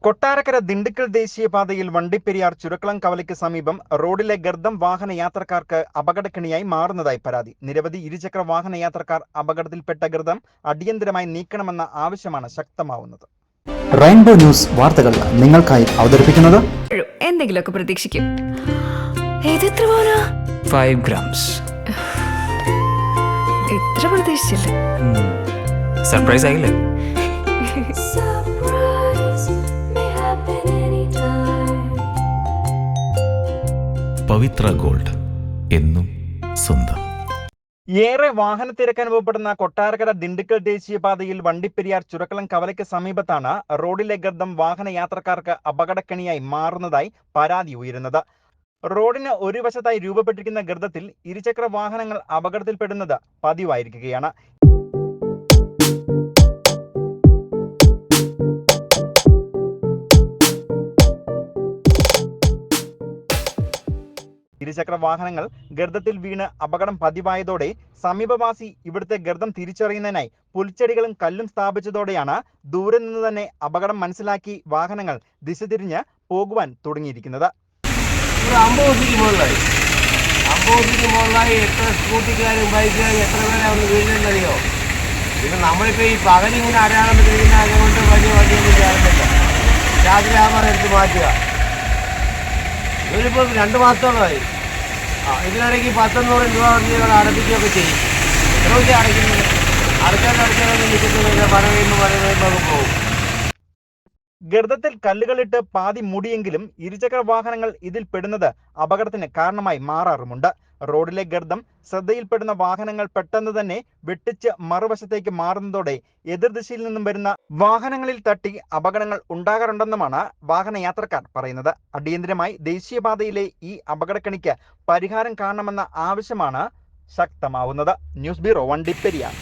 കൊട്ടാരക്കര ദിണ്ടുക്കൽ ദേശീയപാതയിൽ വണ്ടിപ്പെരിയാർ ചുരക്കളം കവലയ്ക്ക് സമീപം റോഡിലെ ഗർത്തം വാഹന യാത്രക്കാർക്ക് അപകടക്കെണിയായി മാറുന്നതായി പരാതി. നിരവധി ഇരുചക്ര വാഹന യാത്രക്കാർ അപകടത്തിൽപ്പെട്ട ഗർത്തം അടിയന്തരമായി നീക്കണമെന്ന ആവശ്യമാണ് ശക്തമാവുന്നത്. റെയിൻബോ ന്യൂസ് വാർത്തകൾ നിങ്ങൾക്കായി അവതരിപ്പിക്കുന്നത് എന്തെങ്കിലുമൊക്കെ പ്രതീക്ഷിക്കും. 5 grams. ഇത്ര പ്രതീക്ഷിച്ചില്ല. സർപ്രൈസ് ആയില്ലേ? പവിത്ര ഗോൾഡ് എന്നും സ്വന്തം. ഏറെ വാഹനത്തിരക്ക് അനുഭവപ്പെടുന്ന കൊട്ടാരക്കര ദിണ്ടുക്കൽ ദേശീയപാതയിൽ വണ്ടിപ്പെരിയാർ ചുരക്കളം കവലയ്ക്ക് സമീപത്താണ് റോഡിലെ ഗർത്തം വാഹന യാത്രക്കാർക്ക് അപകടക്കെണിയായി മാറുന്നതായി പരാതി ഉയരുന്നത്. റോഡിന് ഒരു വശത്തായി രൂപപ്പെട്ടിരിക്കുന്ന ഗർത്തത്തിൽ ഇരുചക്ര വാഹനങ്ങൾ അപകടത്തിൽപ്പെടുന്നത് പതിവായിരിക്കുകയാണ്. ഇരുചക്ര വാഹനങ്ങൾ ഗർത്തത്തിൽ വീണ് അപകടം പതിവായതോടെ സമീപവാസി ഇവിടുത്തെ ഗർത്തം തിരിച്ചറിയുന്നതിനായി പുൽച്ചെടികളും കല്ലും സ്ഥാപിച്ചതോടെയാണ് ദൂരെ നിന്ന് തന്നെ അപകടം മനസ്സിലാക്കി വാഹനങ്ങൾ ദിശ തിരിഞ്ഞ് പോകുവാൻ തുടങ്ങിയിരിക്കുന്നത്. 50 മുകളിലായി എത്ര സ്കൂട്ടിക്കാരും ബൈക്കുകാരും എത്ര പേരെ ഒന്ന് വീഴുന്നറിയോ? പിന്നെ നമ്മളിപ്പോൾ ഈ പകലിങ്ങനെ അടയാളം വെച്ചിരിക്കുന്ന അതുകൊണ്ട് വലിയ വണ്ടിയൊന്നും ചേർന്നില്ല. രാത്രി ആകുമ്പോൾ എടുത്ത് മാറ്റുക. ഇതിപ്പോൾ 2 മാസത്തോളമായി. ഇതിനിടയ്ക്ക് 100-100 രൂപ വണ്ടികൾ അടപ്പിക്കുകയൊക്കെ ചെയ്യും. എത്ര വെച്ച് അടയ്ക്കുന്നത്? അടച്ചാൽ നിൽക്കുന്നില്ല. മഴ പെയ്യുമ്പോൾ പോകും. ഗർത്തത്തിൽ കല്ലുകളിട്ട് പാതി മൂടിയെങ്കിലും ഇരുചക്ര വാഹനങ്ങൾ ഇതിൽ പെടുന്നത് അപകടത്തിന് കാരണമായി മാറാറുമുണ്ട്. റോഡിലെ ഗർത്തം ശ്രദ്ധയിൽപ്പെടുന്ന വാഹനങ്ങൾ പെട്ടെന്ന് തന്നെ വെട്ടിച്ച് മറുവശത്തേക്ക് മാറുന്നതോടെ എതിർദിശയിൽ നിന്നും വരുന്ന വാഹനങ്ങളിൽ തട്ടി അപകടങ്ങൾ ഉണ്ടാകാറുണ്ടെന്നുമാണ് വാഹനയാത്രക്കാർ പറയുന്നത്. അടിയന്തരമായി ദേശീയപാതയിലെ ഈ അപകടക്കെണിക്ക് പരിഹാരം കാണണമെന്ന ആവശ്യമാണ് ശക്തമാവുന്നത്. News bureau, Vandiperiyar.